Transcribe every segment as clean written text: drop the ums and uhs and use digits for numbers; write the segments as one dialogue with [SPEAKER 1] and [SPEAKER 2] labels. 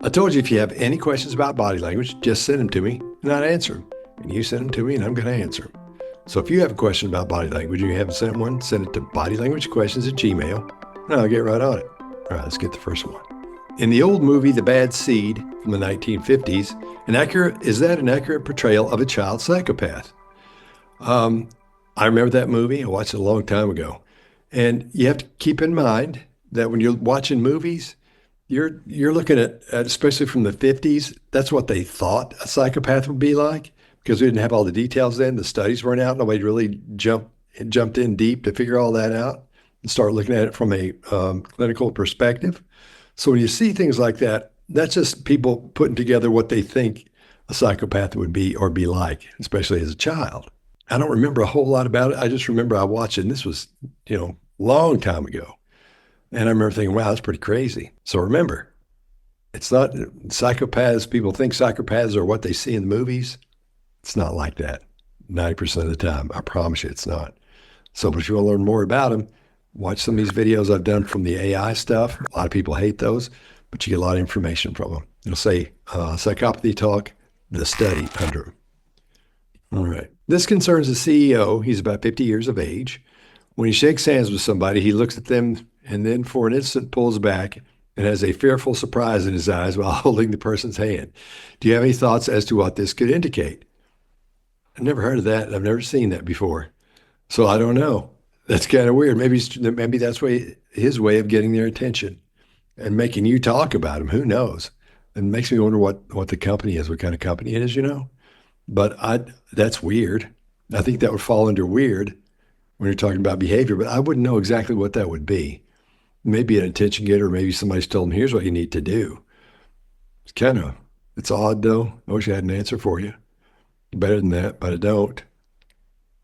[SPEAKER 1] I told you if you have any questions about body language, just send them to me and I'll answer them. And you send them to me and I'm going to answer them. So if you have a question about body language and you haven't sent one, send it to bodylanguagequestions@gmail.com and I'll get right on it. All right, let's get the first one. In the old movie The Bad Seed from the 1950s, is that an accurate portrayal of a child psychopath? I remember that movie. I watched it a long time ago. And you have to keep in mind that when you're watching movies, you're looking at especially from the 50s, that's what they thought a psychopath would be like because we didn't have all the details then. The studies weren't out. Nobody really jumped in deep to figure all that out and start looking at it from a clinical perspective. So when you see things like that, that's just people putting together what they think a psychopath would be or be like, especially as a child. I don't remember a whole lot about it. I just remember I watched it, and this was, long time ago. And I remember thinking, wow, that's pretty crazy. So remember, it's not psychopaths. People think psychopaths are what they see in the movies. It's not like that 90% of the time. I promise you it's not. So if you want to learn more about them, watch some of these videos I've done from the AI stuff. A lot of people hate those, but you get a lot of information from them. It'll say psychopathy talk, the study under them. All right. This concerns the CEO. He's about 50 years of age. When he shakes hands with somebody, he looks at them and then for an instant pulls back and has a fearful surprise in his eyes while holding the person's hand. Do you have any thoughts as to what this could indicate? I've never heard of that. I've never seen that before. So I don't know. That's kind of weird. Maybe that's his way of getting their attention and making you talk about him. Who knows? It makes me wonder what the company is, what kind of company it is, But that's weird. I think that would fall under weird when you're talking about behavior, but I wouldn't know exactly what that would be. Maybe an attention getter, maybe somebody's told him, here's what you need to do. It's odd though. I wish I had an answer for you. Better than that, but I don't.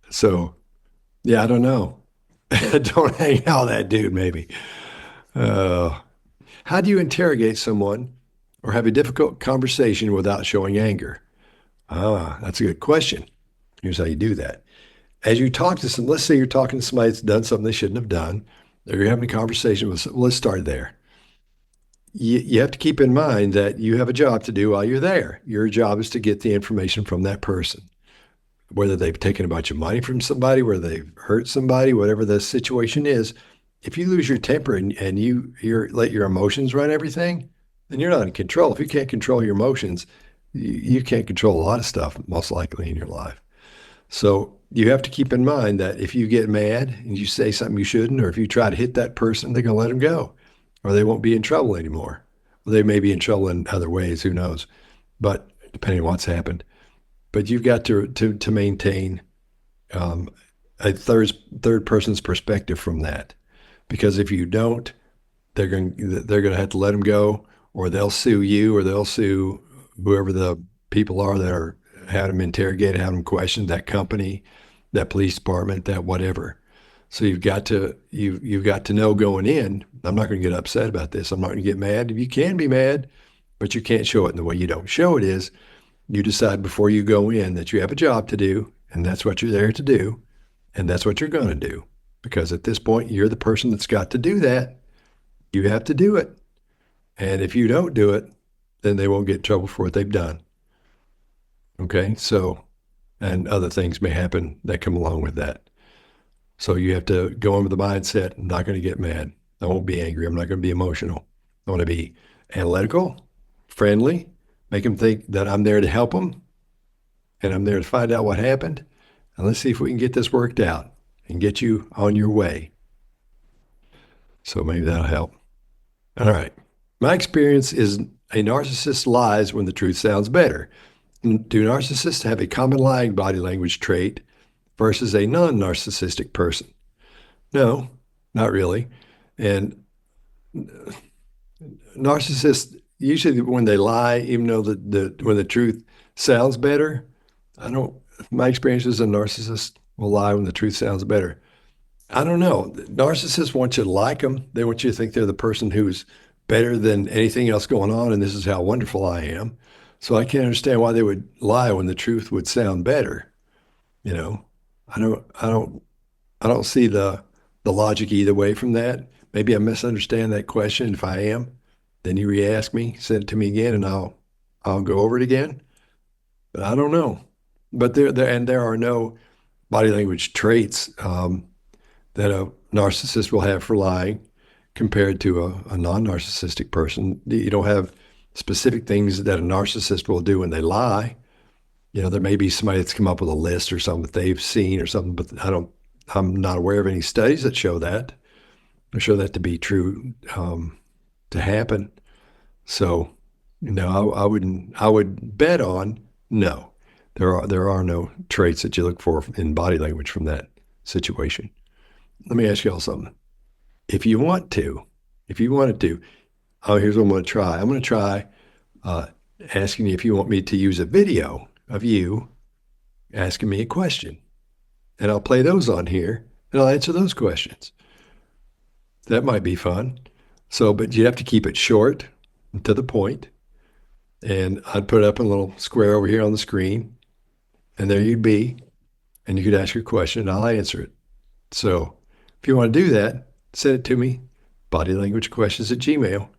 [SPEAKER 1] So, yeah, I don't know. Don't hang out with that dude, maybe. Uh, how do you interrogate someone or have a difficult conversation without showing anger? That's a good question. Here's how you do that. As you talk to let's say you're talking to somebody that's done something they shouldn't have done, or you're having a conversation with, let's start there. You have to keep in mind that you have a job to do while you're there. Your job is to get the information from that person, whether they've taken a bunch of money from somebody, whether they've hurt somebody, whatever the situation is. If you lose your temper and you let your emotions run everything, then you're not in control. If you can't control your emotions, you can't control a lot of stuff, most likely in your life. So you have to keep in mind that if you get mad and you say something you shouldn't, or if you try to hit that person, they're going to let them go, or they won't be in trouble anymore. Well, they may be in trouble in other ways, who knows? But depending on what's happened. But you've got to maintain a third person's perspective from that, because if you don't, they're going to have to let them go, or they'll sue you, or they'll sue whoever the people are that are having them interrogated, having them questioned, that company, that police department, that whatever. So you've got to know going in, I'm not going to get upset about this. I'm not going to get mad. You can be mad, but you can't show it. And the way you don't show it is you decide before you go in that you have a job to do, and that's what you're there to do, and that's what you're going to do. Because at this point, you're the person that's got to do that. You have to do it. And if you don't do it, then they won't get in trouble for what they've done. Okay, so, and other things may happen that come along with that. So you have to go in with the mindset, I'm not going to get mad. I won't be angry. I'm not going to be emotional. I want to be analytical, friendly, make them think that I'm there to help them, and I'm there to find out what happened. And let's see if we can get this worked out and get you on your way. So maybe that'll help. All right. My experience is a narcissist lies when the truth sounds better. Do narcissists have a common lying body language trait versus a non-narcissistic person? No, not really. And narcissists, usually when they lie, even though when the truth sounds better, my experience is a narcissist will lie when the truth sounds better. I don't know. Narcissists want you to like them. They want you to think they're the person who's better than anything else going on, and this is how wonderful I am. So I can't understand why they would lie when the truth would sound better. You know, I don't see the logic either way from that. Maybe I misunderstand that question if I am, Then you re-ask me, send it to me again, and I'll go over it again. But I don't know. But there are no body language traits that a narcissist will have for lying compared to a non-narcissistic person. You don't have specific things that a narcissist will do when they lie. There may be somebody that's come up with a list or something that they've seen or something, but I'm not aware of any studies that show that or show that to be true, to happen. So, I would bet on no. There are no traits that you look for in body language from that situation. Let me ask y'all something. If you want to, if you wanted to, here's what I'm going to try. I'm going to try uh, asking you if you want me to use a video of you asking me a question, and I'll play those on here, and I'll answer those questions. That might be fun. So, but you have to keep it short and to the point. And I'd put up a little square over here on the screen, and there you'd be, and you could ask your question, and I'll answer it. So, if you want to do that, send it to me, bodylanguagequestions@gmail.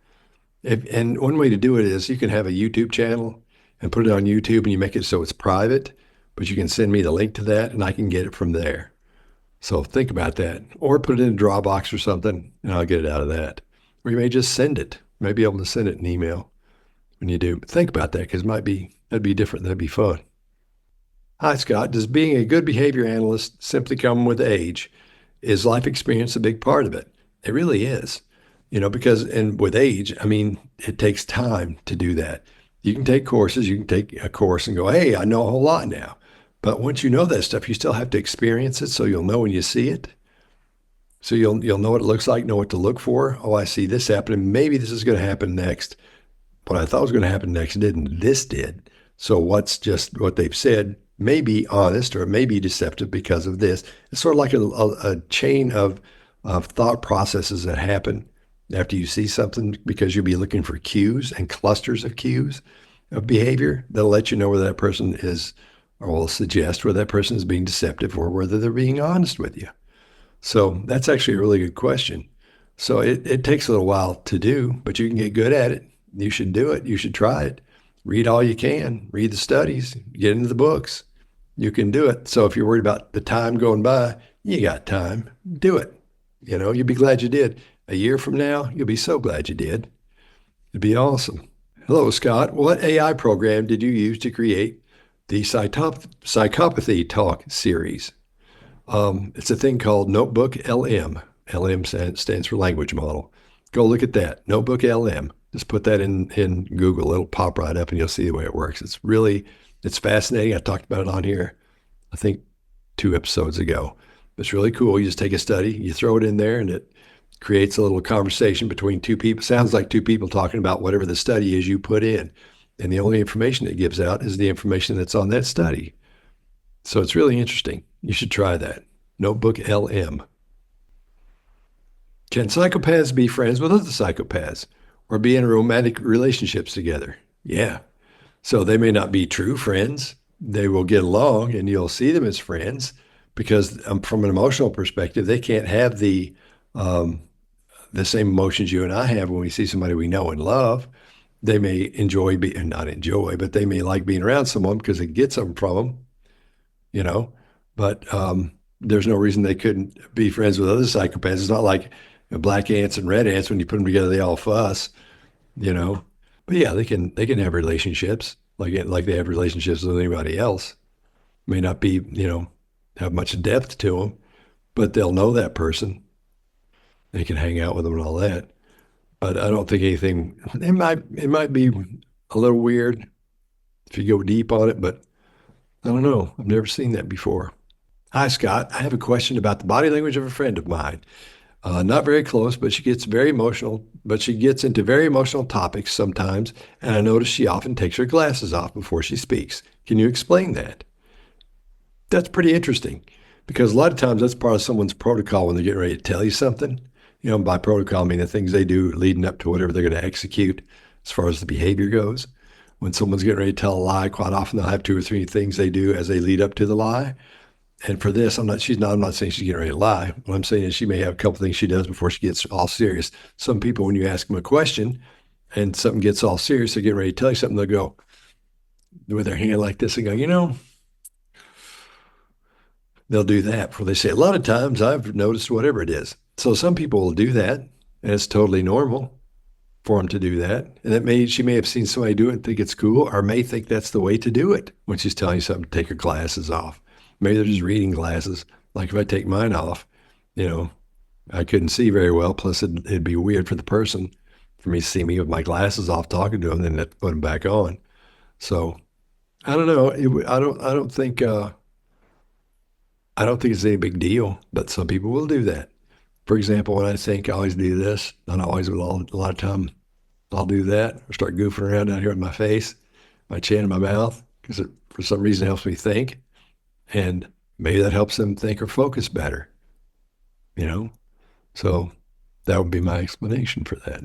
[SPEAKER 1] And one way to do it is you can have a YouTube channel and put it on YouTube, and you make it so it's private, but you can send me the link to that, and I can get it from there. So think about that, or put it in a Dropbox or something, and I'll get it out of that. Or you may just send it. You may be able to send it in email when you do. But think about that, because that'd be different. That'd be fun. Hi, Scott. Does being a good behavior analyst simply come with age? Is life experience a big part of it? It really is, because, and with age, I mean, it takes time to do that. You can take courses, you can take a course and go, hey, I know a whole lot now. But once you know that stuff, you still have to experience it, so you'll know when you see it. So you'll know what it looks like, know what to look for. Oh, I see this happening. Maybe this is going to happen next. What I thought was going to happen next didn't. This did. So what's just what they've said may be honest or it may be deceptive because of this. It's sort of like a chain of thought processes that happen after you see something, because you'll be looking for cues and clusters of cues of behavior that'll let you know whether that person is, or will suggest whether that person is being deceptive or whether they're being honest with you. So that's actually a really good question. So it takes a little while to do, but you can get good at it. You should do it. You should try it. Read all you can. Read the studies. Get into the books. You can do it. So if you're worried about the time going by, you got time. Do it. You'll be glad you did. A year from now, you'll be so glad you did. It'd be awesome. Hello, Scott. What AI program did you use to create the Psychopathy Talk series? It's a thing called Notebook LM. LM stands for language model. Go look at that. Notebook LM. Just put that in Google. It'll pop right up and you'll see the way it works. It's fascinating. I talked about it on here, I think 2 episodes ago. It's really cool. You just take a study, you throw it in there, and it creates a little conversation between 2 people. Sounds like 2 people talking about whatever the study is you put in. And the only information it gives out is the information that's on that study. So it's really interesting. You should try that. Notebook LM. Can psychopaths be friends with other psychopaths or be in romantic relationships together? Yeah. So they may not be true friends. They will get along and you'll see them as friends because from an emotional perspective, they can't have the same emotions you and I have when we see somebody we know and love. They may not enjoy, but they may like being around someone because it gets them from them, but there's no reason they couldn't be friends with other psychopaths. It's not like black ants and red ants. When you put them together, they all fuss, you know. But yeah, they can have relationships like they have relationships with anybody else. May not be, have much depth to them, but they'll know that person. They can hang out with them and all that. But I don't think anything. It might be a little weird if you go deep on it, but I don't know. I've never seen that before. Hi, Scott. I have a question about the body language of a friend of mine. Not very close, but she gets very emotional, but she gets into very emotional topics sometimes, and I notice she often takes her glasses off before she speaks. Can you explain that? That's pretty interesting because a lot of times that's part of someone's protocol when they're getting ready to tell you something. By protocol, I mean the things they do leading up to whatever they're going to execute as far as the behavior goes. When someone's getting ready to tell a lie, quite often they'll have 2 or 3 things they do as they lead up to the lie. And for this, I'm not saying she's getting ready to lie. What I'm saying is she may have a couple things she does before she gets all serious. Some people, when you ask them a question, and something gets all serious, they're getting ready to tell you something, they'll go with their hand like this and go, they'll do that before they say. A lot of times I've noticed whatever it is. So some people will do that, and it's totally normal for them to do that. And she may have seen somebody do it and think it's cool, or may think that's the way to do it when she's telling you something to take her glasses off. Maybe they're just reading glasses. Like if I take mine off, you know, I couldn't see very well. Plus, it'd be weird for the person for me to see me with my glasses off talking to them, then have to put them back on. So I don't know. I don't think it's any big deal, but some people will do that. For example, when I think I always do this, not always, but a lot of time I'll do that or start goofing around down here with my face, my chin, and my mouth, because it for some reason helps me think. And maybe that helps them think or focus better, you know? So that would be my explanation for that.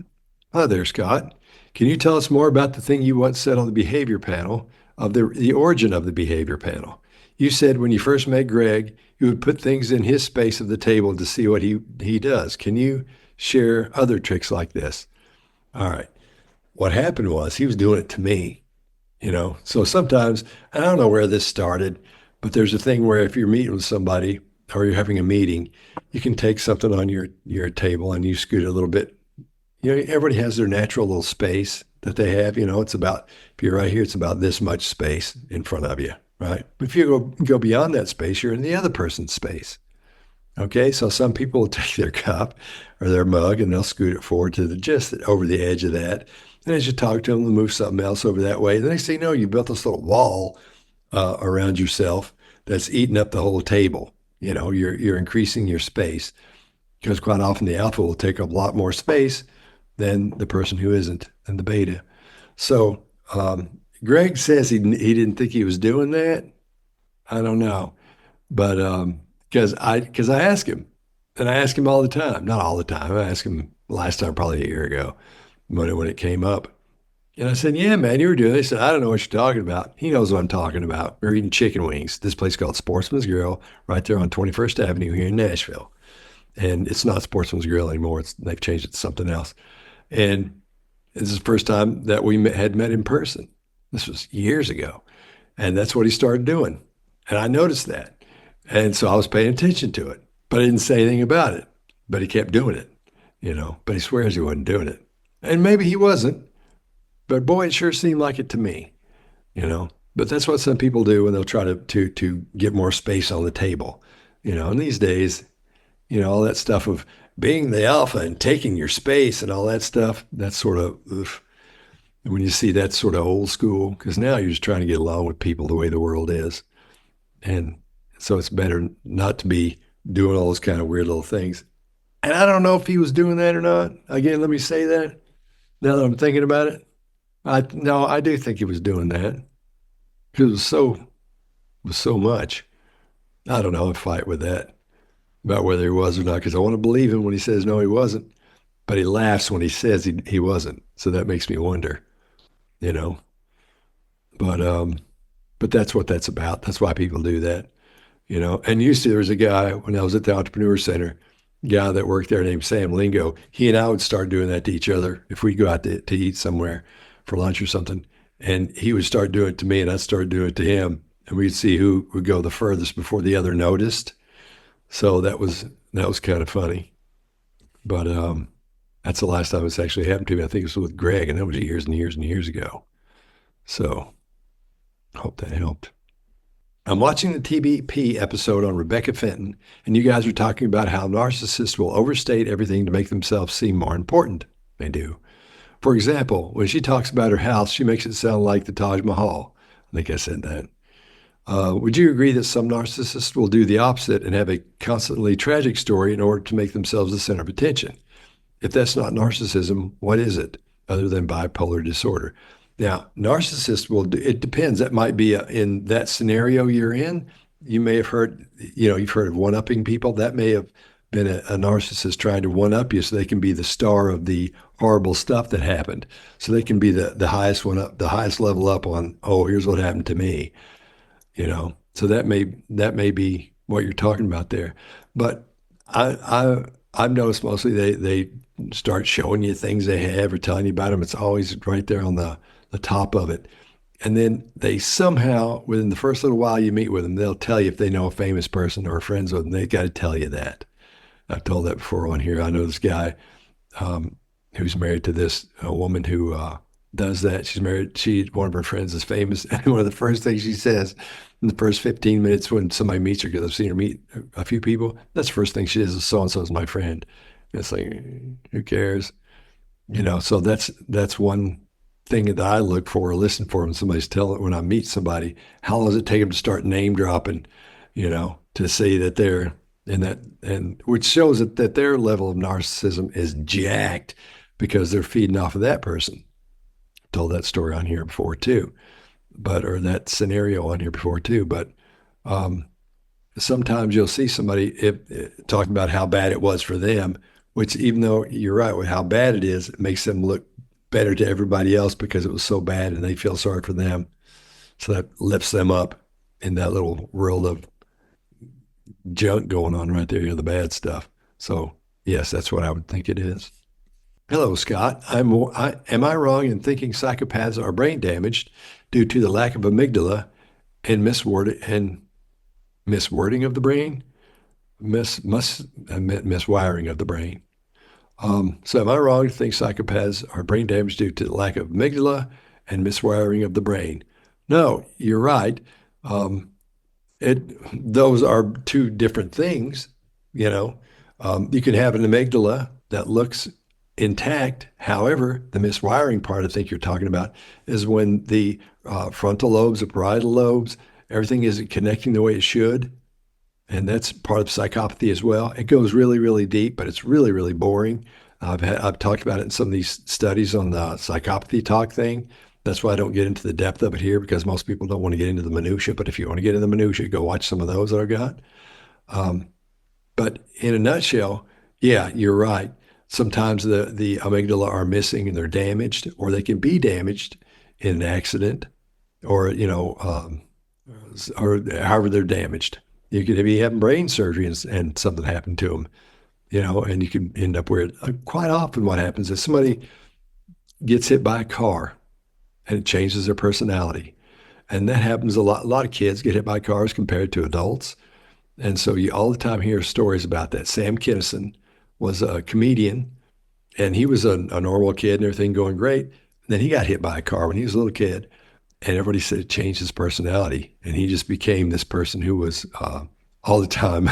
[SPEAKER 1] Hi there, Scott. Can you tell us more about the thing you once said on the behavior panel of the origin of the behavior panel? You said when you first met Greg, you would put things in his space of the table to see what he does. Can you share other tricks like this? All right. What happened was he was doing it to me, So sometimes, I don't know where this started, but there's a thing where if you're meeting with somebody or you're having a meeting, you can take something on your table and you scoot it a little bit. Everybody has their natural little space that they have. It's about, if you're right here, it's about this much space in front of you, right? But if you go beyond that space, you're in the other person's space. Okay, so some people will take their cup or their mug and they'll scoot it forward to just over the edge of that. And as you talk to them, they'll move something else over that way. The next thing you know, you built this little wall around yourself that's eating up the whole table. You're increasing your space because quite often the alpha will take up a lot more space than the person who isn't, and the beta. So Greg says he didn't think he was doing that. I don't know, but because I ask him, and I ask him all the time, not all the time. I asked him last time, probably a year ago, when it came up. And I said, "Yeah, man, you were doing this." He said, "I don't know what you're talking about." He knows what I'm talking about. We're eating chicken wings. This place called Sportsman's Grill, right there on 21st Avenue here in Nashville. And it's not Sportsman's Grill anymore. They've changed it to something else. And this is the first time that we had met in person. This was years ago. And that's what he started doing. And I noticed that. And so I was paying attention to it, but I didn't say anything about it. But he kept doing it, but he swears he wasn't doing it. And maybe he wasn't, but boy, it sure seemed like it to me, you know. But that's what some people do when they'll try to get more space on the table, And these days, all that stuff of being the alpha and taking your space and all that stuff, that's sort of, oof. And when you see that sort of old school, because now you're just trying to get along with people the way the world is. And so it's better not to be doing all those kind of weird little things. And I don't know if he was doing that or not. Again, let me say that now that I'm thinking about it. No, I do think he was doing that because it was so much. I don't know. I fight with that about whether he was or not because I want to believe him when he says no, he wasn't. But he laughs when he says he wasn't. So that makes me wonder, you know. But but that's what that's about. That's why people do that. And used to there was a guy when I was at the Entrepreneur Center, a guy that worked there named Sam Lingo. He and I would start doing that to each other if we'd go out to eat somewhere for lunch or something. And he would start doing it to me and I'd start doing it to him. And we'd see who would go the furthest before the other noticed. So that was kind of funny. But that's the last time it's actually happened to me. I think it was with Greg, and that was years and years and years ago. So I hope that helped. I'm watching the TBP episode on Rebecca Fenton, and you guys are talking about how narcissists will overstate everything to make themselves seem more important. They do. For example, when she talks about her house, she makes it sound like the Taj Mahal. I think I said that. Would you agree that some narcissists will do the opposite and have a constantly tragic story in order to make themselves the center of attention? If that's not narcissism, what is it other than bipolar disorder? Now, narcissists will do, it depends. That might be in that scenario you're in. You may have heard, you've heard of one-upping people. That may have been a narcissist trying to one-up you so they can be the star of the horrible stuff that happened. So they can be the highest one up, the highest level up on, oh, here's what happened to me. So that may be what you're talking about there. But I've noticed mostly they start showing you things they have or telling you about them. It's always right there on the top of it. And then they somehow, within the first little while you meet with them, they'll tell you if they know a famous person or are friends with them. They got to tell you that. I've told that before on here. I know this guy um, who's married to this woman who does that. She's married. One of her friends is famous, and one of the first things she says in the first 15 minutes when somebody meets her, because I've seen her meet a few people, that's the first thing she says is so and so is my friend. And it's like, who cares? So that's one thing that I look for or listen for when somebody's telling when I meet somebody. How long does it take them to start name dropping? To say that they're in that, and which shows that their level of narcissism is jacked because they're feeding off of that person. Told that story on here before too, or that scenario on here before too. But um, sometimes you'll see somebody talking about how bad it was for them, which even though you're right with how bad it is, it makes them look better to everybody else because it was so bad and they feel sorry for them. So that lifts them up in that little world of junk going on right there, the bad stuff. So yes, that's what I would think it is. Hello, Scott. Am I wrong in thinking psychopaths are brain damaged due to the lack of amygdala and miswording of the brain, miswiring of the brain? So am I wrong to think psychopaths are brain damaged due to the lack of amygdala and miswiring of the brain? No, you're right. Um, those are two different things. You know, you can have an amygdala that looks intact. However, the miswiring part I think you're talking about is when the frontal lobes, the parietal lobes, everything isn't connecting the way it should. And that's part of psychopathy as well. It goes really, really deep, but it's really, really boring. I've talked about it in some of these studies on the psychopathy talk thing. That's why I don't get into the depth of it here because most people don't want to get into the minutia. But if you want to get into the minutia, go watch some of those that I've got. Um, but in a nutshell, yeah, you're right. Sometimes the amygdala are missing and they're damaged, or they can be damaged in an accident, or or however they're damaged. You could be having brain surgery and something happened to them, and you can end up where quite often what happens is somebody gets hit by a car and it changes their personality. And that happens a lot. A lot of kids get hit by cars compared to adults. And so you all the time hear stories about that. Sam Kinison was a comedian and he was a normal kid and everything going great. And then he got hit by a car when he was a little kid. And everybody said it changed his personality. And he just became this person who was all the time,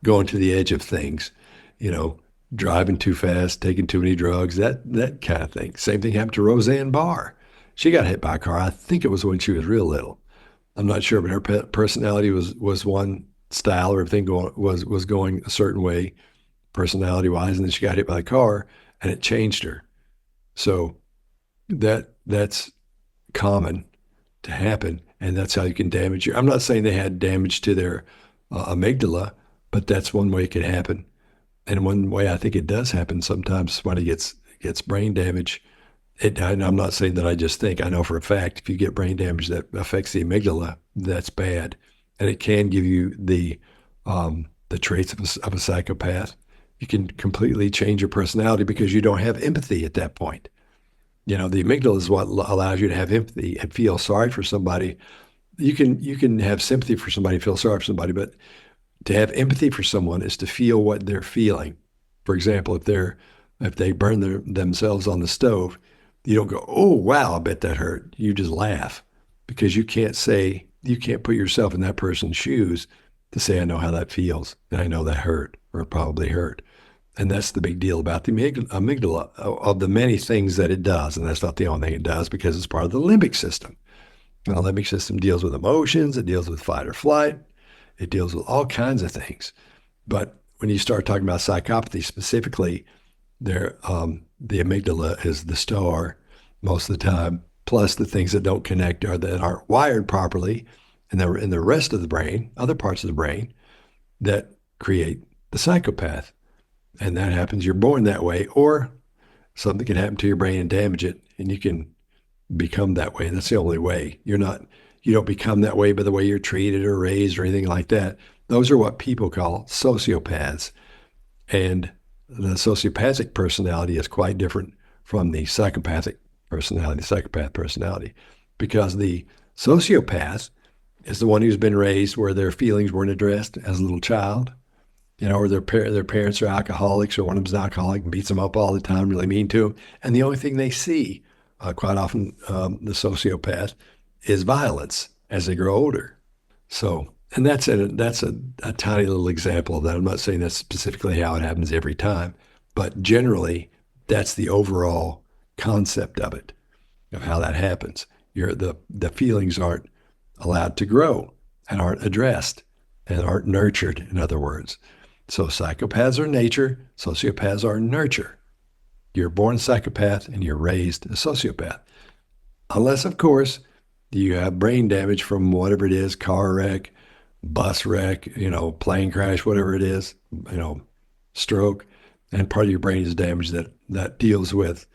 [SPEAKER 1] going to the edge of things, you know, driving too fast, taking too many drugs, that kind of thing. Same thing happened to Roseanne Barr. She got hit by a car. I think it was when she was real little. I'm not sure, but her personality was one style, or everything was going a certain way, personality wise, and then she got hit by a car, and it changed her. So that's common to happen, and that's how you can damage your. I'm not saying they had damage to their amygdala, but that's one way it could happen. And one way I think it does happen sometimes somebody gets brain damage. And I'm not saying that I just think. I know for a fact if you get brain damage that affects the amygdala, that's bad, and it can give you the traits of a psychopath. You can completely change your personality because you don't have empathy at that point. The amygdala is what allows you to have empathy and feel sorry for somebody. You can have sympathy for somebody, feel sorry for somebody, but to have empathy for someone is to feel what they're feeling. For example, if they burn themselves on the stove, you don't go, "Oh wow, I bet that hurt." You just laugh because you can't put yourself in that person's shoes to say, "I know how that feels, and I know that hurt or it probably hurt." And that's the big deal about the amygdala, of the many things that it does. And that's not the only thing it does because it's part of the limbic system. And the limbic system deals with emotions, it deals with fight or flight, it deals with all kinds of things. But when you start talking about psychopathy specifically, the amygdala is the star most of the time, plus the things that don't connect or that aren't wired properly in the rest of the brain, other parts of the brain that create the psychopath. And that happens, you're born that way, or something can happen to your brain and damage it, and you can become that way. And that's the only way. You don't become that way by the way you're treated or raised or anything like that. Those are what people call sociopaths. And the sociopathic personality is quite different from the psychopathic personality, psychopath personality, because the sociopath is the one who's been raised where their feelings weren't addressed as a little child, or their parents are alcoholics, or one of them's an alcoholic and beats them up all the time, really mean to them. And the only thing they see, quite often, the sociopath, is violence as they grow older. So, and that's a tiny little example of that. I'm not saying that's specifically how it happens every time, but generally, that's the overall concept of it, of how that happens. The feelings aren't allowed to grow and aren't addressed and aren't nurtured, in other words. So psychopaths are nature, sociopaths are nurture. You're born a psychopath and you're raised a sociopath. Unless, of course, you have brain damage from whatever it is, car wreck, bus wreck, plane crash, whatever it is, stroke, and part of your brain is damaged that deals with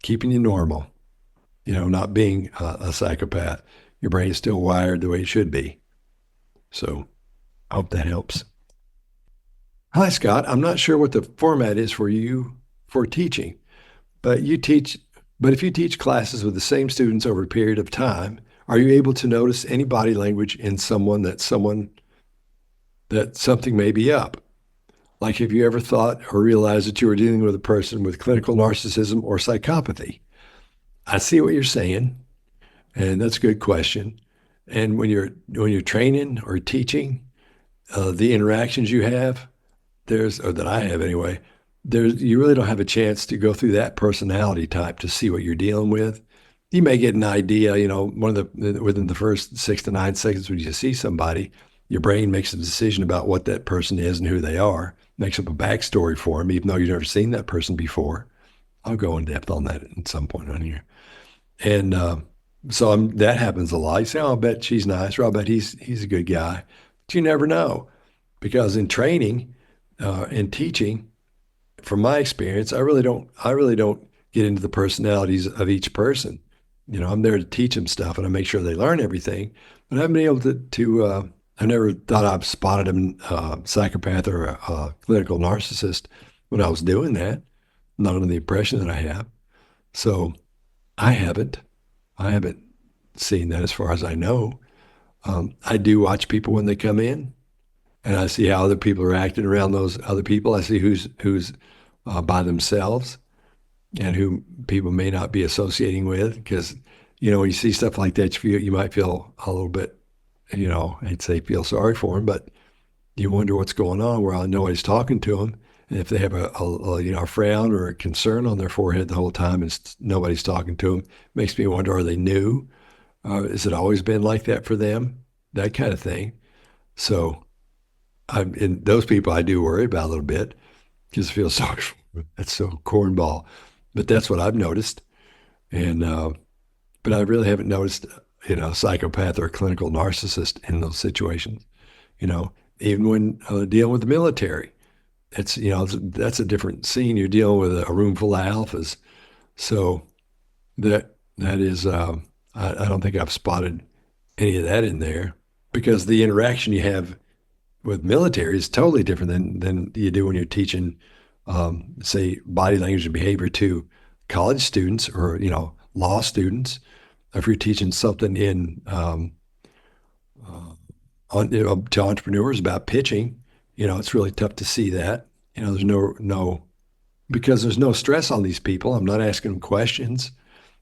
[SPEAKER 1] keeping you normal, not being a psychopath. Your brain is still wired the way it should be. So I hope that helps. Hi, Scott. I'm not sure what the format is for you for teaching, but but if you teach classes with the same students over a period of time, are you able to notice any body language in someone that something may be up? Like, have you ever thought or realized that you were dealing with a person with clinical narcissism or psychopathy? I see what you're saying, and that's a good question. And when you're training or teaching, the interactions you have, or that I have anyway, you really don't have a chance to go through that personality type to see what you're dealing with. You may get an idea, within the first 6 to 9 seconds when you see somebody, your brain makes a decision about what that person is and who they are, makes up a backstory for them, even though you've never seen that person before. I'll go in depth on that at some point on here. And so that happens a lot. You say, "Oh, I bet she's nice," or "I bet he's a good guy," but you never know, because in training and teaching, from my experience, I really don't get into the personalities of each person. I'm there to teach them stuff and I make sure they learn everything. But I haven't been able I never thought I've spotted a psychopath or a clinical narcissist when I was doing that. Not under the impression that I have. So I haven't. I haven't seen that as far as I know. I do watch people when they come in, and I see how other people are acting around those other people. I see who's by themselves and who people may not be associating with. Because when you see stuff like that, you might feel a little bit, I'd say feel sorry for them, but you wonder what's going on. Where nobody's talking to them, and if they have a frown or a concern on their forehead the whole time, and nobody's talking to them, makes me wonder: are they new? Has it always been like that for them? That kind of thing. So, in those people, I do worry about a little bit because I feel sorry for them. That's so cornball, but that's what I've noticed. And but I really haven't noticed, psychopath or clinical narcissist in those situations. Even when dealing with the military, that's a different scene. You're dealing with a room full of alphas, so that is. I don't think I've spotted any of that in there, because the interaction you have with military is totally different than you do when you're teaching, say, body language and behavior to college students or law students. If you're teaching something to entrepreneurs about pitching, it's really tough to see that. There's no because there's no stress on these people. I'm not asking them questions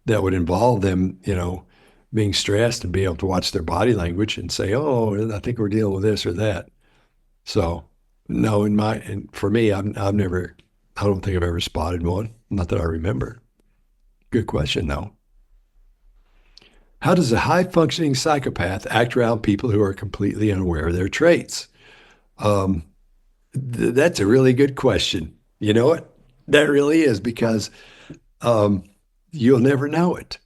[SPEAKER 1] that would involve them, being stressed, and be able to watch their body language and say, "Oh, I think we're dealing with this or that." So, no, and for me, I don't think I've ever spotted one. Not that I remember. Good question, though. How does a high functioning psychopath act around people who are completely unaware of their traits? Um, that's a really good question. You know what? That really is, because um, you'll never know it.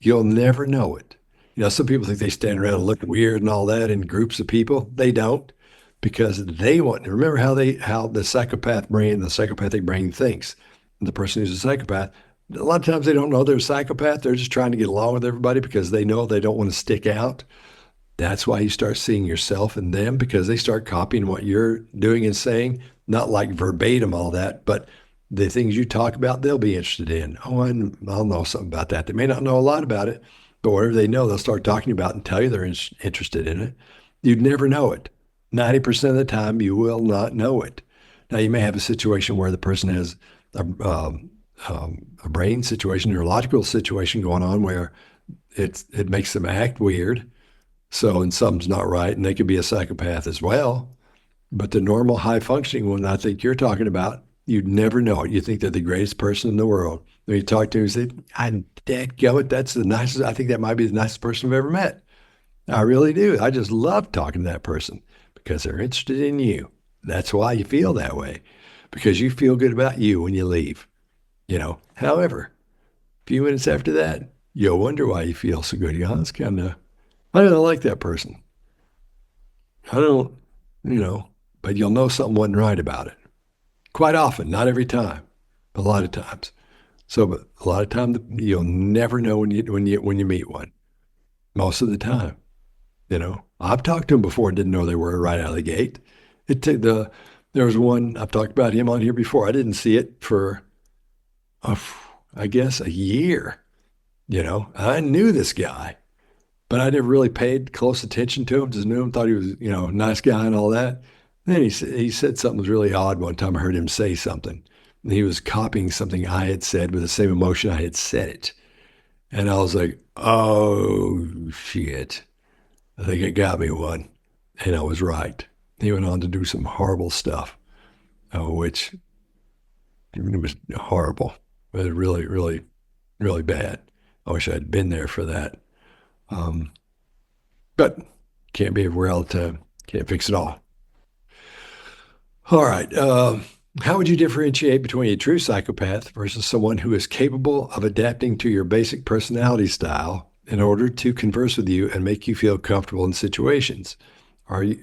[SPEAKER 1] You'll never know it. Some people think they stand around and look weird and all that in groups of people. They don't, because they want to remember how the psychopathic brain thinks. And the person who's a psychopath, a lot of times they don't know they're a psychopath. They're just trying to get along with everybody because they know they don't want to stick out. That's why you start seeing yourself in them, because they start copying what you're doing and saying. not like verbatim all that, but the things you talk about, they'll be interested in. Oh, I'll know something about that. They may not know a lot about it, but whatever they know, they'll start talking about and tell you they're interested in it. You'd never know it. 90% of the time, you will not know it. Now, you may have a situation where the person has a brain situation, neurological situation going on where it makes them act weird. So, and something's not right, and they could be a psychopath as well. But the normal high functioning one I think you're talking about, you'd never know it. You think they're the greatest person in the world. When you talk to them, you say, I'm dadgummit, that's the nicest, I think that might be the nicest person I've ever met. I really do. I just love talking to that person because they're interested in you. That's why you feel that way, because you feel good about you when you leave. However, a few minutes after that, you'll wonder why you feel so good. It's kind of, I don't like that person. I don't, you know, but you'll know something wasn't right about it. Quite often, not every time, but a lot of times. So, but a lot of times you'll never know when you meet one. Most of the time, I've talked to them before and didn't know they were right out of the gate. It took there was one I've talked about him on here before. I didn't see it for, I guess, a year. I knew this guy, but I never really paid close attention to him. Just knew him, thought he was, a nice guy and all that. Then he said something was really odd one time. I heard him say something. And he was copying something I had said with the same emotion I had said it. And I was like, oh, shit. I think it got me one. And I was right. He went on to do some horrible stuff, which it was horrible. It was really, really, really bad. I wish I'd been there for that. Um, but can't be everywhere all the time. Can't fix it all. All right. How would you differentiate between a true psychopath versus someone who is capable of adapting to your basic personality style in order to converse with you and make you feel comfortable in situations? Are you,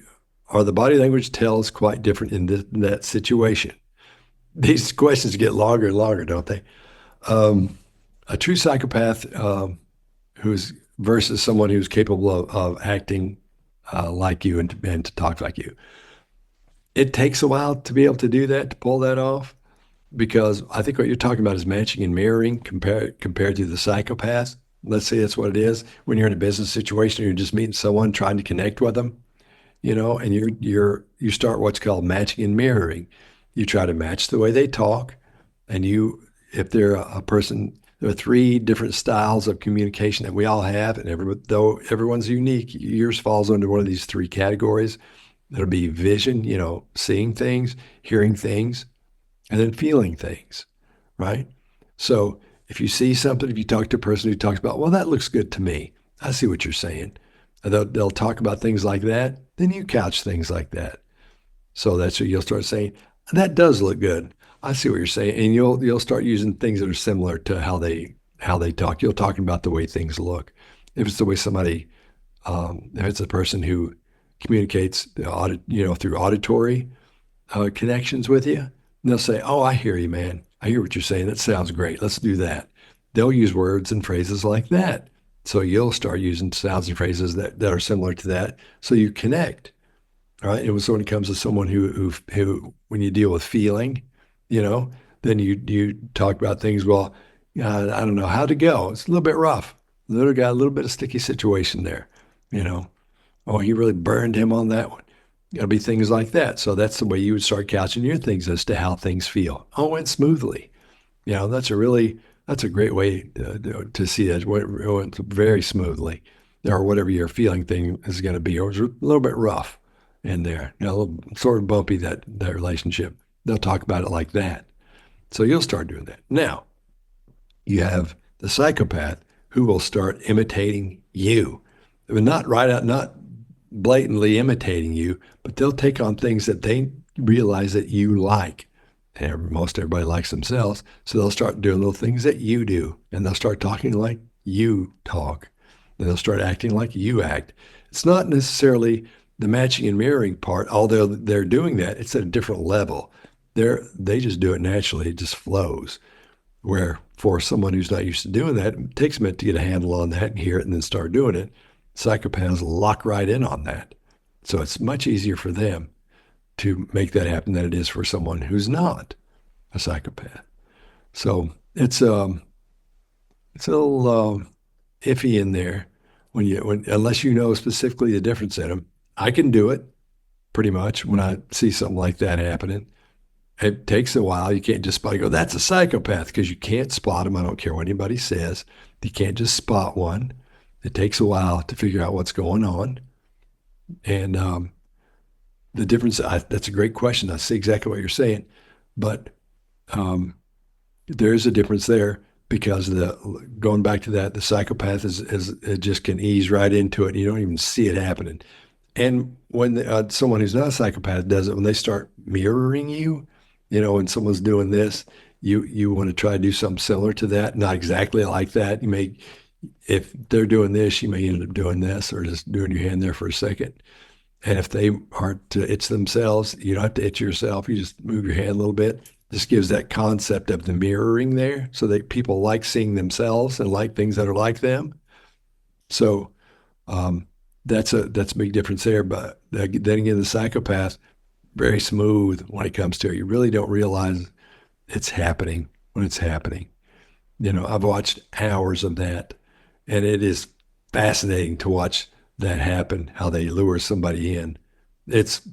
[SPEAKER 1] are the body language tells quite different in that situation? These questions get longer and longer, don't they? Um, a true psychopath who's versus someone who's capable of acting like you and to talk like you. It takes a while to be able to do that, to pull that off, because I think what you're talking about is matching and mirroring compared to the psychopaths. Let's say that's what it is. When you're in a business situation, you're just meeting someone, trying to connect with them, and you start what's called matching and mirroring. You try to match the way they talk, and if they're a person, there are three different styles of communication that we all have, and though everyone's unique, yours falls under one of these three categories. There'll be vision, seeing things, hearing things, and then feeling things, right? So if you see something, if you talk to a person who talks about, well, that looks good to me. I see what you're saying. And they'll talk about things like that. Then you couch things like that. So that's what you'll start saying. That does look good. I see what you're saying. And you'll start using things that are similar to how they talk. You'll talk about the way things look. If it's the way somebody, if it's a person who communicates through auditory connections with you, and they'll say, "Oh, I hear you, man. I hear what you're saying. That sounds great. Let's do that." They'll use words and phrases like that. So you'll start using sounds and phrases that are similar to that. So you connect, right? It was when it comes to someone who when you deal with feeling, you know, then you talk about things. Well, I don't know how to go. It's a little bit rough. Got a little bit of sticky situation there, you know. Oh, he really burned him on that one. It'll be things like that. So that's the way you would start couching your things as to how things feel. Oh, it went smoothly. That's a great way to see it. It went very smoothly, or whatever your feeling thing is going to be. Or it was a little bit rough in there, a little sort of bumpy that relationship. They'll talk about it like that. So you'll start doing that. Now you have the psychopath who will start imitating you, but not right out, not blatantly imitating you, but they'll take on things that they realize that you like. And most everybody likes themselves. So they'll start doing little things that you do, and they'll start talking like you talk. And they'll start acting like you act. It's not necessarily the matching and mirroring part, although they're doing that, it's at a different level. They just do it naturally. It just flows. Where for someone who's not used to doing that, it takes a minute to get a handle on that and hear it and then start doing it. Psychopaths lock right in on that. So it's much easier for them. to make that happen than it is for someone who's not a psychopath. So it's a little iffy in there when unless you know specifically the difference in them. I can do it pretty much when I see something like that happening. It takes a while. You can't just spot go, that's a psychopath, because you can't spot them. I don't care what anybody says. You can't just spot one. It takes a while to figure out what's going on. And the difference, that's a great question. I see exactly what you're saying. But um, there's a difference there because going back to that, the psychopath is it just can ease right into it. You don't even see it happening. And when someone who's not a psychopath does it, when they start mirroring you, when someone's doing this, you want to try to do something similar to that, not exactly like that. You may, if they're doing this, you may end up doing this or just doing your hand there for a second. And if they aren't to itch themselves, you don't have to itch yourself. You just move your hand a little bit. This gives that concept of the mirroring there so that people like seeing themselves and like things that are like them. So um, that's a big difference there. But then again, the psychopath, very smooth when it comes to it. You really don't realize it's happening when it's happening. I've watched hours of that, and it is fascinating to watch that happen, how they lure somebody in. It's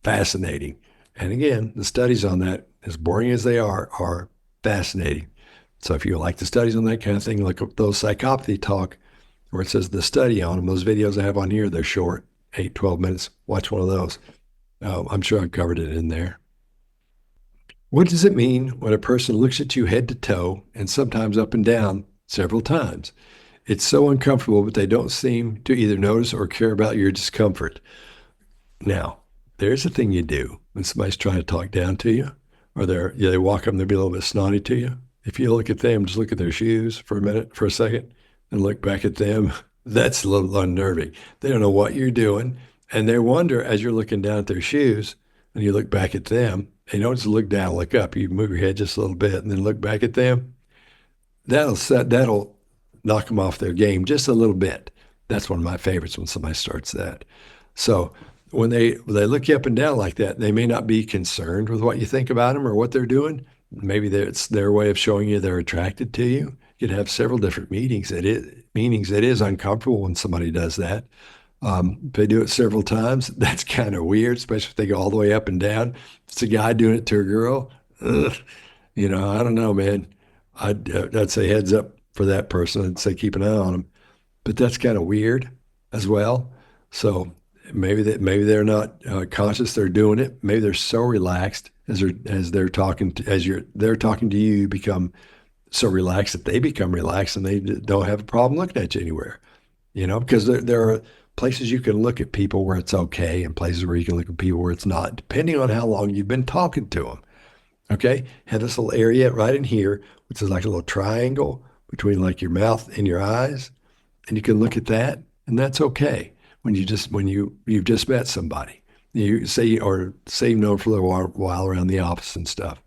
[SPEAKER 1] fascinating. And again, the studies on that, as boring as they are fascinating. So if you like the studies on that kind of thing, look up those psychopathy talk where it says the study on them. Those videos I have on here, they're short, 8, 12 minutes. Watch one of those. I'm sure I've covered it in there. What does it mean when a person looks at you head to toe and sometimes up and down several times? It's so uncomfortable, but they don't seem to either notice or care about your discomfort. Now, there's a thing you do when somebody's trying to talk down to you, or they walk up and they'll be a little bit snotty to you. If you look at them, just look at their shoes for a minute, for a second, and look back at them. That's a little unnerving. They don't know what you're doing, and they wonder as you're looking down at their shoes, and you look back at them. And you don't just look down, look up. You move your head just a little bit, and then look back at them. That'll knock them off their game just a little bit. That's one of my favorites when somebody starts that. So when they look you up and down like that, they may not be concerned with what you think about them or what they're doing. Maybe it's their way of showing you they're attracted to you. You could have several different meanings. Meanings. It is uncomfortable when somebody does that. If they do it several times, that's kind of weird, especially if they go all the way up and down. If it's a guy doing it to a girl, ugh, I don't know, man. I'd say heads up for that person. I'd say keep an eye on them. But that's kind of weird as well. So maybe they're not conscious they're doing it. Maybe they're so relaxed they're talking to, they're talking to you. You become so relaxed that they become relaxed and they don't have a problem looking at you anywhere. Because there are places you can look at people where it's okay and places where you can look at people where it's not, depending on how long you've been talking to them. Okay. Have this little area right in here, which is like a little triangle between like your mouth and your eyes. And you can look at that, and that's okay. You've just met somebody, you say you've known for a little while around the office and stuff.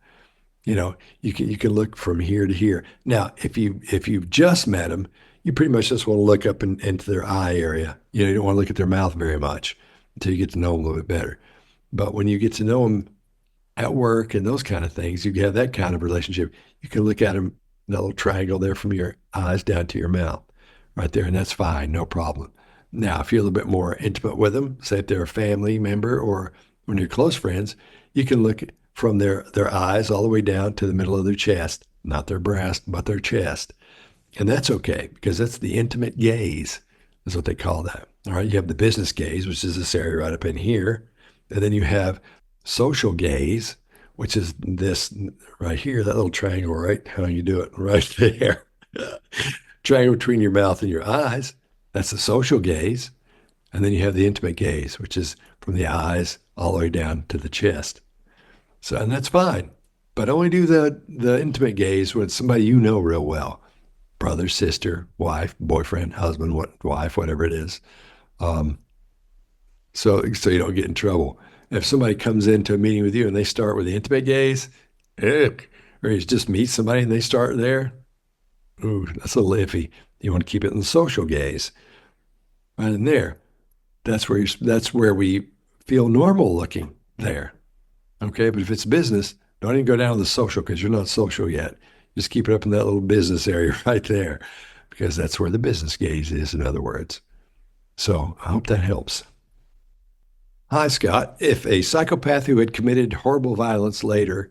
[SPEAKER 1] You can look from here to here. Now, if you've just met them, you pretty much just want to look up into their eye area. You don't want to look at their mouth very much until you get to know them a little bit better. But when you get to know them at work and those kind of things, you have that kind of relationship. You can look at them, that little triangle there from your eyes down to your mouth, right there, and that's fine, no problem. Now, if you're a little bit more intimate with them, say if they're a family member or when you're close friends, you can look from their eyes all the way down to the middle of their chest, not their breast, but their chest. And that's okay because that's the intimate gaze, is what they call that. All right. You have the business gaze, which is this area right up in here. And then you have social gaze, which is this right here, that little triangle, right? How you do it right there. Triangle between your mouth and your eyes. That's the social gaze. And then you have the intimate gaze, which is from the eyes all the way down to the chest. So, and that's fine. But only do the intimate gaze with somebody you know real well. Brother, sister, wife, boyfriend, husband, wife, whatever it is. Um, so you don't get in trouble. If somebody comes into a meeting with you and they start with the intimate gaze, ick, or you just meet somebody and they start there, ooh, that's a little iffy. You want to keep it in the social gaze. Right in there. That's where we feel normal looking there. Okay, but if it's business, don't even go down to the social because you're not social yet. Just keep it up in that little business area right there because that's where the business gaze is, in other words. So I hope that helps. Hi, Scott. If a psychopath who had committed horrible violence later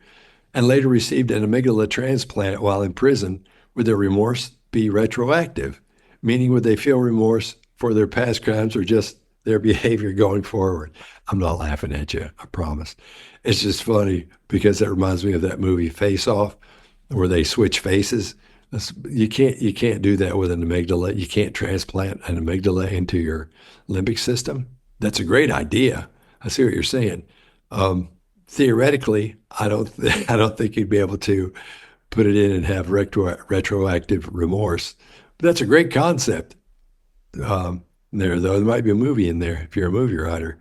[SPEAKER 1] received an amygdala transplant while in prison, would their remorse be retroactive? Meaning, would they feel remorse for their past crimes or just their behavior going forward? I'm not laughing at you, I promise. It's just funny because it reminds me of that movie Face Off, where they switch faces. You can't do that with an amygdala. You can't transplant an amygdala into your limbic system. That's a great idea. I see what you're saying. Um, Theoretically, I don't think you'd be able to put it in and have retroactive remorse. But that's a great concept. There might be a movie in there if you're a movie writer.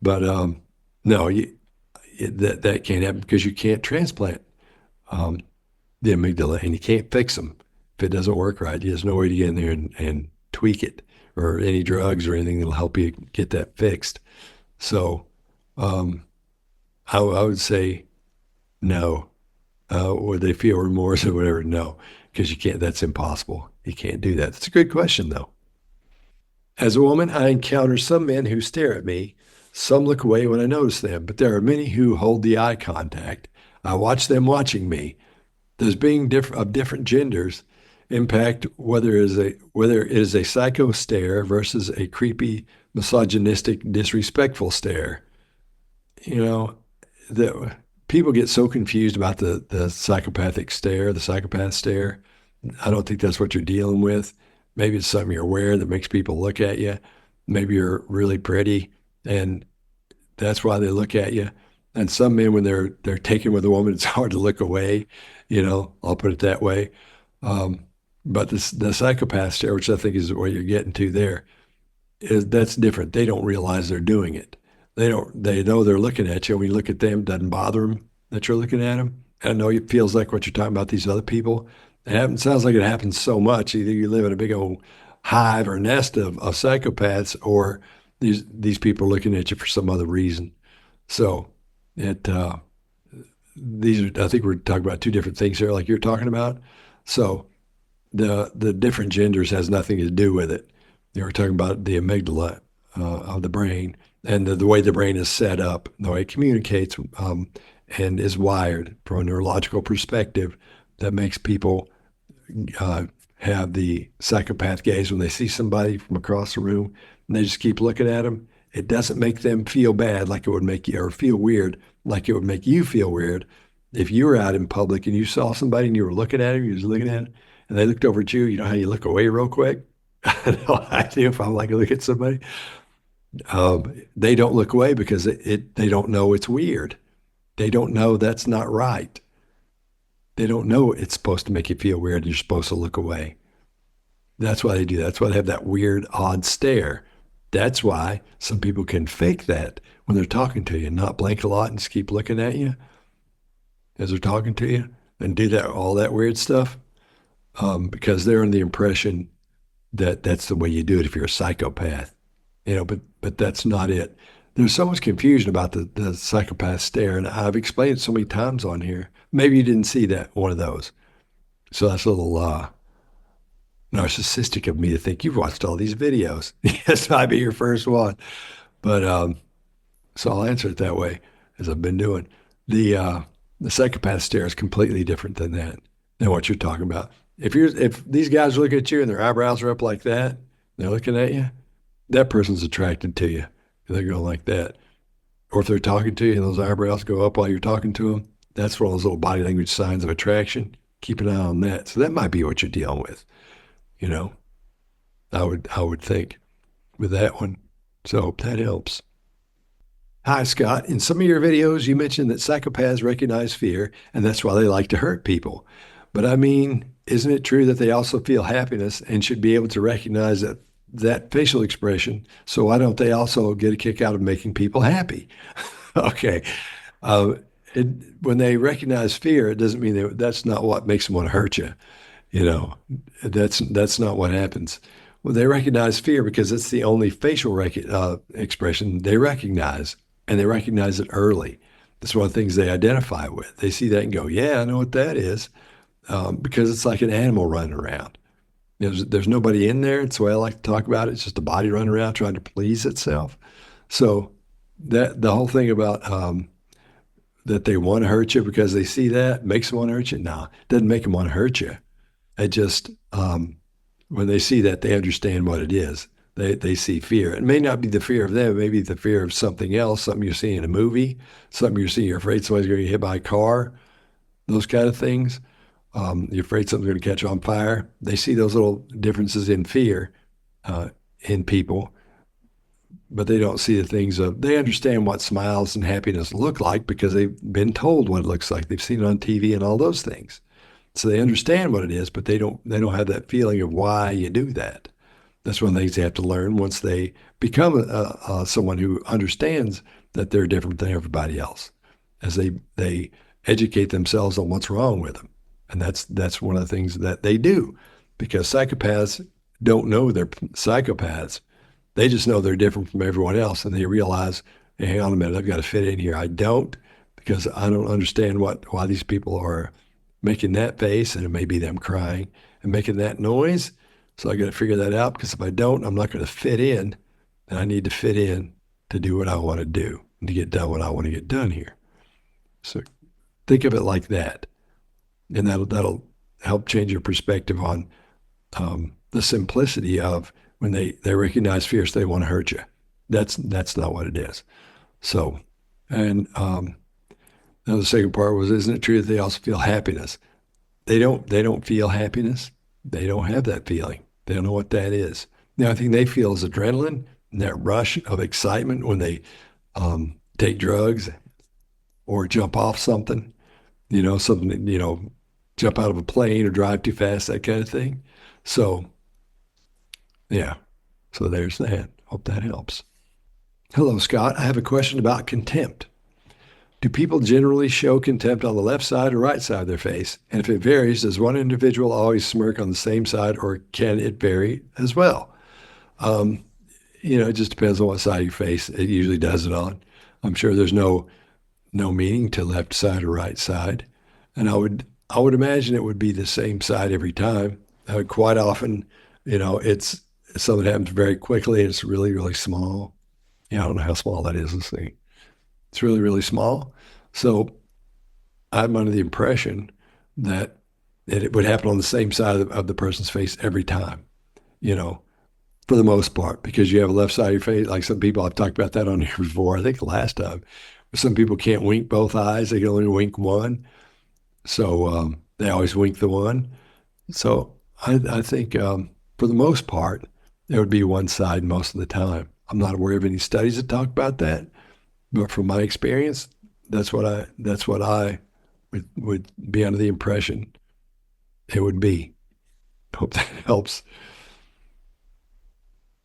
[SPEAKER 1] But no, that can't happen because you can't transplant um, the amygdala and you can't fix them if it doesn't work right. There's no way to get in there and tweak it or any drugs or anything that'll help you get that fixed. So um, I would say no. Or they feel remorse or whatever. No, because you can't. That's impossible. You can't do that. That's a good question, though. As a woman, I encounter some men who stare at me. Some look away when I notice them, but there are many who hold the eye contact. I watch them watching me. Does being of different genders impact whether it is a psycho stare versus a creepy, misogynistic, disrespectful stare? You know, the people get so confused about the psychopathic stare, the psychopath stare. I don't think that's what you're dealing with. Maybe it's something you're aware that makes people look at you. Maybe you're really pretty, and that's why they look at you. And some men, when they're taken with a woman, it's hard to look away. I'll put it that way. Um, but the psychopath stare, which I think is what you're getting to there, is that's different. They don't realize they're doing it. They don't. They know they're looking at you. When you look at them, it doesn't bother them that you're looking at them. I know it feels like what you're talking about these other people. Sounds like it happens so much. Either you live in a big old hive or nest of psychopaths, or these people are looking at you for some other reason. So it these are. I think we're talking about two different things here, like you're talking about. So the different genders has nothing to do with it. You were talking about the amygdala of the brain and the way the brain is set up, the way it communicates and is wired from a neurological perspective that makes people uh, have the psychopath gaze when they see somebody from across the room and they just keep looking at them. It doesn't make them feel bad like it would make you, or feel weird like it would make you feel weird if you were out in public and you saw somebody and you were looking at him, you was looking at him, and they looked over at you. You know how you look away real quick? I know I do if I'm like look at somebody. They don't look away because they don't know it's weird. They don't know that's not right. They don't know it's supposed to make you feel weird. You're supposed to look away. That's why they do that. That's why they have that weird, odd stare. That's why some people can fake that when they're talking to you and not blink a lot and just keep looking at you as they're talking to you and do that all that weird stuff because they're in the impression that that's the way you do it if you're a psychopath. But that's not it. There's so much confusion about the psychopath stare, and I've explained it so many times on here. Maybe you didn't see that one of those. So that's a little narcissistic of me to think you've watched all these videos. Yes, I'd be your first one. But so I'll answer it that way as I've been doing. The uh, the psychopath stare is completely different than what you're talking about. If these guys look at you and their eyebrows are up like that, they're looking at you, that person's attracted to you. They're going like that. Or if they're talking to you and those eyebrows go up while you're talking to them, that's one of those little body language signs of attraction. Keep an eye on that. So that might be what you're dealing with. You know, I would think with that one. So I hope that helps. Hi, Scott. In some of your videos, you mentioned that psychopaths recognize fear, and that's why they like to hurt people. But I mean, isn't it true that they also feel happiness and should be able to recognize that facial expression? So why don't they also get a kick out of making people happy? Okay. Uh, it, when they recognize fear, it doesn't mean that's not what makes them want to hurt you. You know, that's not what happens. Well, they recognize fear because it's the only facial expression they recognize, and they recognize it early. That's one of the things they identify with. They see that and go, yeah, I know what that is, because it's like an animal running around. There's nobody in there. It's the way I like to talk about it. It's just a body running around trying to please itself. So that the whole thing about that they want to hurt you because they see that makes them want to hurt you. No, it doesn't make them want to hurt you. It just when they see that, they understand what it is. They see fear. It may not be the fear of them. Maybe the fear of something else, something you see in a movie, something you're seeing. You're afraid somebody's going to get hit by a car. Those kind of things. You're afraid something's going to catch on fire. They see those little differences in fear in people, but they don't see the things of, they understand what smiles and happiness look like because they've been told what it looks like. They've seen it on TV and all those things. So they understand what it is, but they don't have that feeling of why you do that. That's one of the things they have to learn once they become someone who understands that they're different than everybody else, as they educate themselves on what's wrong with them. And that's one of the things that they do, because psychopaths don't know they're psychopaths. They just know they're different from everyone else, and they realize, hey, hang on a minute, I've got to fit in here. I don't, because I don't understand why these people are making that face, and it may be them crying and making that noise. So I got to figure that out, because if I don't, I'm not going to fit in, and I need to fit in to do what I want to do and to get done what I want to get done here. So think of it like that, and that'll help change your perspective on the simplicity of when they recognize fear, so they want to hurt you. That's not what it is. So, and now the second part was, isn't it true that they also feel happiness? They don't feel happiness. They don't have that feeling. They don't know what that is. The only thing they feel is adrenaline and that rush of excitement when they take drugs or jump off something, something that, jump out of a plane or drive too fast, that kind of thing. So, yeah. So there's that. Hope that helps. Hello, Scott. I have a question about contempt. Do people generally show contempt on the left side or right side of their face? And if it varies, does one individual always smirk on the same side, or can it vary as well? It just depends on what side of your face it usually does it on. I'm sure there's no meaning to left side or right side. And I would imagine it would be the same side every time. Quite often, it's something happens very quickly and it's really, really small. Yeah, I don't know how small that is. Let's see. It's really, really small. So I'm under the impression that it would happen on the same side of the person's face every time, you know, for the most part, because you have a left side of your face. Like some people, I've talked about that on here before, I think the last time. Some people can't wink both eyes. They can only wink one. So they always wink the one. So I think for the most part, there would be one side most of the time. I'm not aware of any studies that talk about that, but from my experience, that's what I would be under the impression it would be. Hope that helps.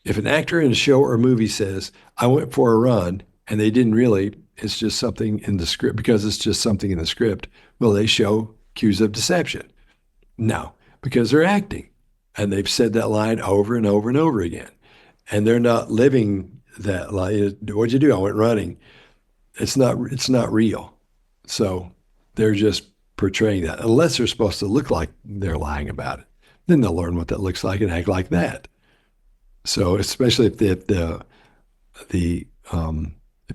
[SPEAKER 1] If an actor in a show or movie says, I went for a run, and they didn't really, it's just something in the script, because it's just something in the script, will they show cues of deception? No, because they're acting, and they've said that line over and over and over again, and they're not living that line. What'd you do? I went running. It's not real. So they're just portraying that, unless they're supposed to look like they're lying about it. Then they'll learn what that looks like and act like that. So especially if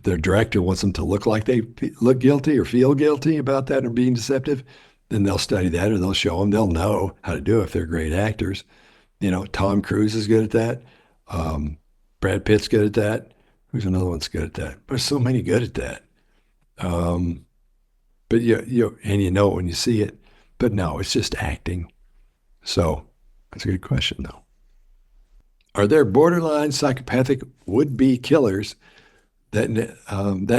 [SPEAKER 1] their director wants them to look like they look guilty or feel guilty about that or being deceptive, then they'll study that, or they'll show them. They'll know how to do it if they're great actors. Tom Cruise is good at that. Brad Pitt's good at that. Who's another one's good at that? There's so many good at that. But and you know it when you see it. But no, it's just acting. So that's a good question, though. Are there borderline psychopathic would-be killers that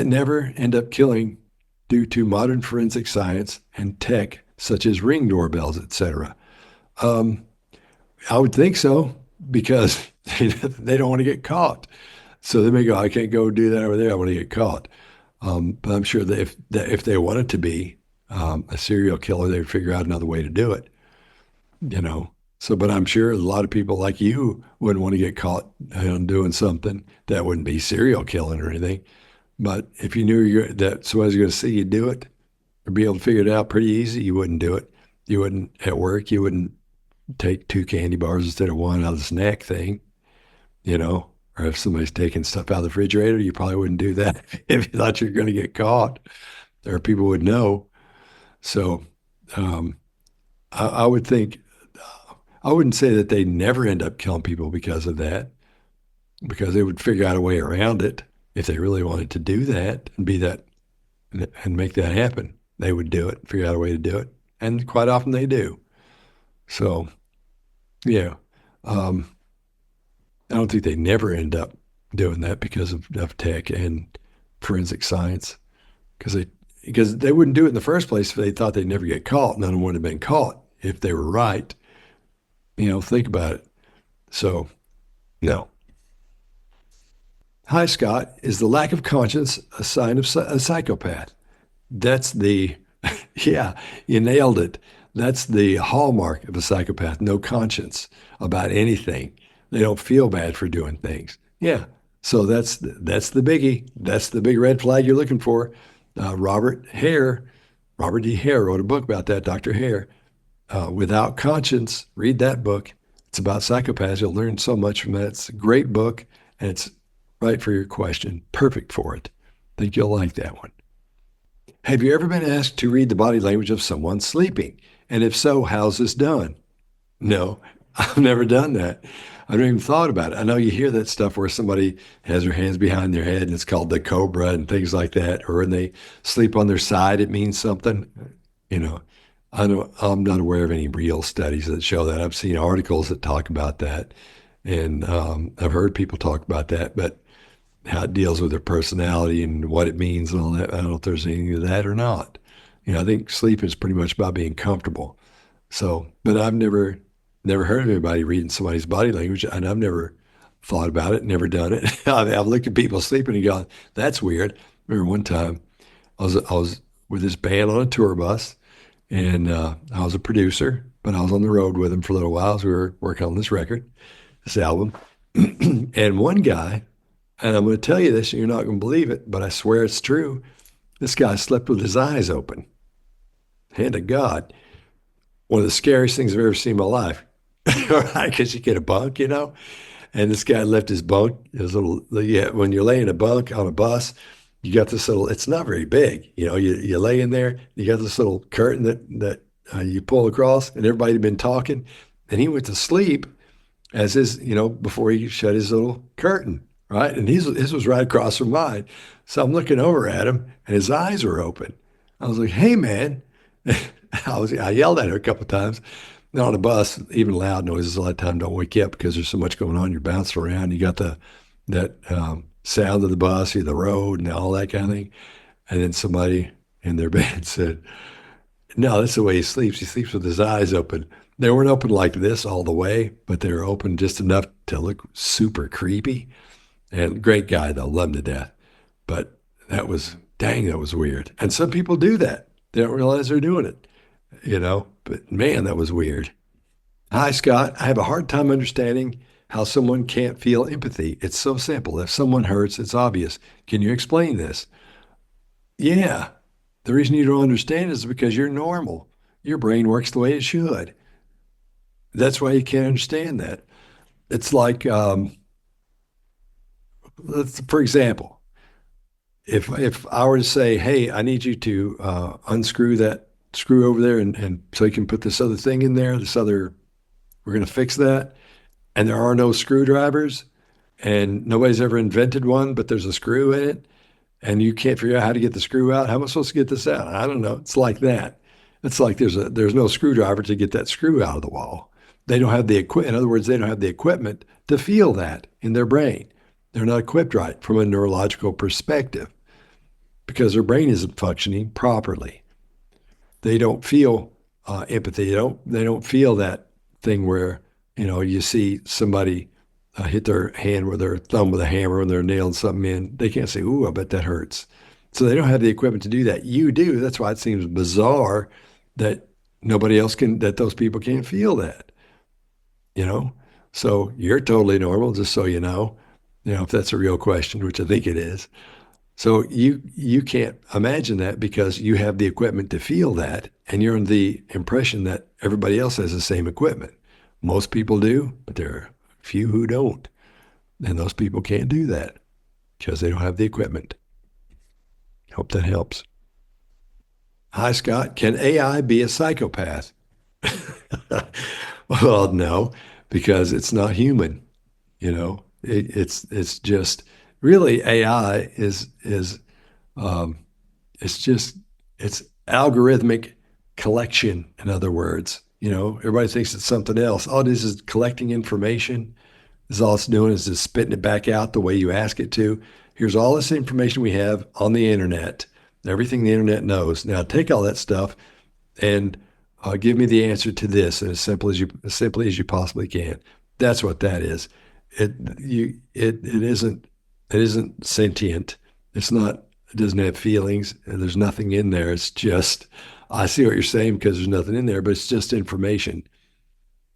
[SPEAKER 1] never end up killing due to modern forensic science and tech, such as Ring doorbells, etc.? I would think so, because they don't want to get caught. So they may go, I can't go do that over there. I want to get caught. But I'm sure that if they wanted to be a serial killer, they'd figure out another way to do it. So, but I'm sure a lot of people like you wouldn't want to get caught doing something that wouldn't be serial killing or anything. But if you knew that somebody's going to see you do it or be able to figure it out pretty easy, you wouldn't do it. You wouldn't at work. You wouldn't take two candy bars instead of one out of the snack thing, you know. Or if somebody's taking stuff out of the refrigerator, you probably wouldn't do that if you thought you were going to get caught, or people would know. So um, I would think I wouldn't say that they never end up killing people because of that, because they would figure out a way around it if they really wanted to do that and be that and make that happen. They would do it, figure out a way to do it, and quite often they do. So yeah, um, I don't think they never end up doing that because of tech and forensic science, because they wouldn't do it in the first place if they thought they'd never get caught. None of them would have been caught if they were right. Think about it. So no. Hi, Scott. Is the lack of conscience a sign of a psychopath? That's the, yeah, you nailed it. That's the hallmark of a psychopath. No conscience about anything. They don't feel bad for doing things. Yeah. So that's the biggie. That's the big red flag you're looking for. Robert D. Hare wrote a book about that. Dr. Hare, Without Conscience. Read that book. It's about psychopaths. You'll learn so much from that. It's a great book, and it's right for your question. Perfect for it. I think you'll like that one. Have you ever been asked to read the body language of someone sleeping? And if so, how's this done? No, I've never done that. I haven't even thought about it. I know you hear that stuff where somebody has their hands behind their head and it's called the cobra and things like that. Or when they sleep on their side, it means something. You know, I'm not aware of any real studies that show that. I've seen articles that talk about that. And I've heard people talk about that, but how it deals with their personality and what it means and all that. I don't know if there's any of that or not. I think sleep is pretty much about being comfortable. So, but I've never heard of anybody reading somebody's body language, and I've never thought about it, never done it. I've looked at people sleeping and gone, "That's weird." I remember one time I was with this band on a tour bus, and I was a producer, but I was on the road with them for a little while as we were working on this record, this album. And one guy, and I'm going to tell you this, and you're not going to believe it, but I swear it's true. This guy slept with his eyes open. Hand of God. One of the scariest things I've ever seen in my life. Right? Because you get a bunk, and this guy left his bunk, his little, yeah, when you're laying a bunk on a bus, you got this little, it's not very big. You lay in there, you got this little curtain that you pull across, and everybody had been talking, and he went to sleep as before he shut his little curtain, right? And his was right across from mine. So I'm looking over at him and his eyes were open. I was like, "Hey, man." I yelled at her a couple of times. Now on the bus, even loud noises a lot of time don't wake you up because there's so much going on. You're bouncing around. You got that sound of the bus, the road, and all that kind of thing. And then somebody in their bed said, "No, that's the way he sleeps. He sleeps with his eyes open." They weren't open like this all the way, but they were open just enough to look super creepy. And great guy, though, love him to death. But dang, that was weird. And some people do that. They don't realize they're doing it. But man, that was weird. Hi, Scott. I have a hard time understanding how someone can't feel empathy. It's so simple. If someone hurts, it's obvious. Can you explain this? Yeah. The reason you don't understand is because you're normal. Your brain works the way it should. That's why you can't understand that. It's like, for example, if I were to say, "Hey, I need you to unscrew that screw over there, and so you can put this other thing in there, we're going to fix that," and there are no screwdrivers, and nobody's ever invented one, but there's a screw in it, and you can't figure out how to get the screw out. How am I supposed to get this out? I don't know. It's like that. It's like there's no screwdriver to get that screw out of the wall. They don't have the equipment. In other words, they don't have the equipment to feel that in their brain. They're not equipped right from a neurological perspective because their brain isn't functioning properly. They don't feel empathy. They don't feel that thing where you see somebody hit their hand with their thumb with a hammer and they're nailing something in. They can't say, "Ooh, I bet that hurts." So they don't have the equipment to do that. You do. That's why it seems bizarre that nobody else can, that those people can't feel that. You know, so you're totally normal, just so you know. If that's a real question, which I think it is. So you can't imagine that because you have the equipment to feel that, and you're under the impression that everybody else has the same equipment. Most people do, but there are a few who don't. And those people can't do that because they don't have the equipment. Hope that helps. Hi, Scott. Can AI be a psychopath? Well, no, because it's not human. It's just really AI is um, it's just it's algorithmic collection. In other words, everybody thinks it's something else. All it is collecting information. Is all it's doing is just spitting it back out the way you ask it to. Here's all this information we have on the internet, everything the internet knows. Now take all that stuff and give me the answer to this as simply as you possibly can. That's what that is. It isn't sentient. It's not. It doesn't have feelings. And there's nothing in there. It's just. I see what you're saying because there's nothing in there, but it's just information.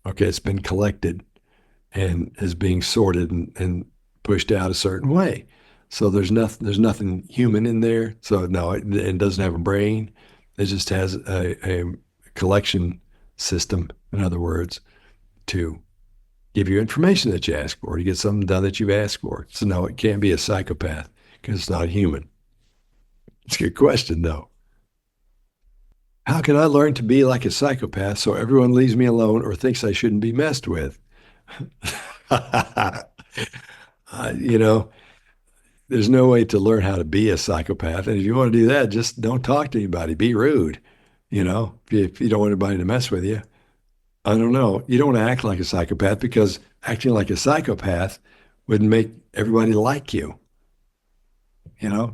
[SPEAKER 1] Okay, it's been collected and is being sorted and pushed out a certain way. So there's nothing human in there. So no, it doesn't have a brain. It just has a collection system, in other words, to give you information that you ask for, to get something done that you've asked for. So no, it can't be a psychopath because it's not human. It's a good question, though. How can I learn to be like a psychopath so everyone leaves me alone or thinks I shouldn't be messed with? You know, there's no way to learn how to be a psychopath. And if you want to do that, just don't talk to anybody. Be rude. If you don't want anybody to mess with you. I don't know. You don't want to act like a psychopath because acting like a psychopath would make everybody like you.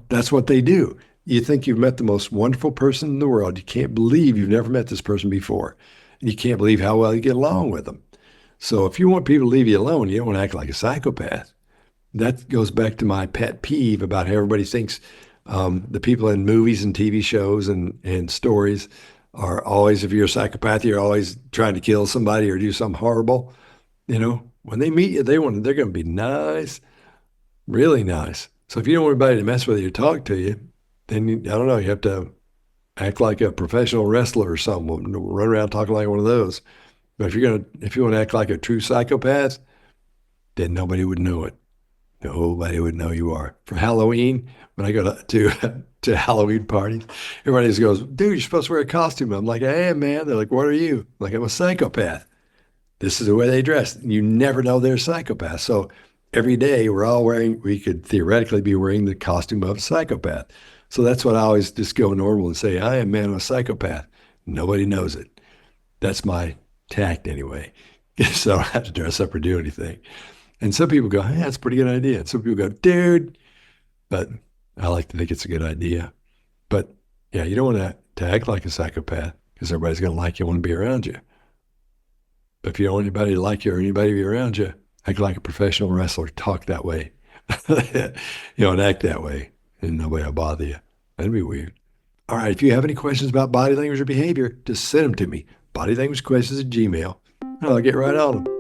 [SPEAKER 1] That's what they do. You think you've met the most wonderful person in the world. You can't believe you've never met this person before. And you can't believe how well you get along with them. So if you want people to leave you alone, you don't want to act like a psychopath. That goes back to my pet peeve about how everybody thinks the people in movies and TV shows and stories are always, if you're a psychopath, you're always trying to kill somebody or do something horrible. When they meet you, they're going to be nice, really nice. So if you don't want anybody to mess with you or talk to you, then I don't know, you have to act like a professional wrestler or something, run around talking like one of those. But if you want to act like a true psychopath, then nobody would know it. Nobody would know you are. For Halloween, when I go to Halloween parties, everybody just goes, dude, you're supposed to wear a costume. I'm like, I am, man. They're like, what are you? I'm like, I'm a psychopath. This is the way they dress. You never know they're psychopaths. So every day we could theoretically be wearing the costume of a psychopath. So that's what I always just go normal and say, I am, man, I'm a psychopath. Nobody knows it. That's my tact anyway. So I don't have to dress up or do anything. And some people go, hey, that's a pretty good idea. And some people go, dude. But I like to think it's a good idea. But yeah, you don't want to act like a psychopath because everybody's going to like you and want to be around you. But if you don't want anybody to like you or anybody to be around you, act like a professional wrestler. Talk that way. And act that way. And nobody will bother you. That'd be weird. All right. If you have any questions about body language or behavior, just send them to me. Bodylanguagequestions@gmail.com. And I'll get right on them.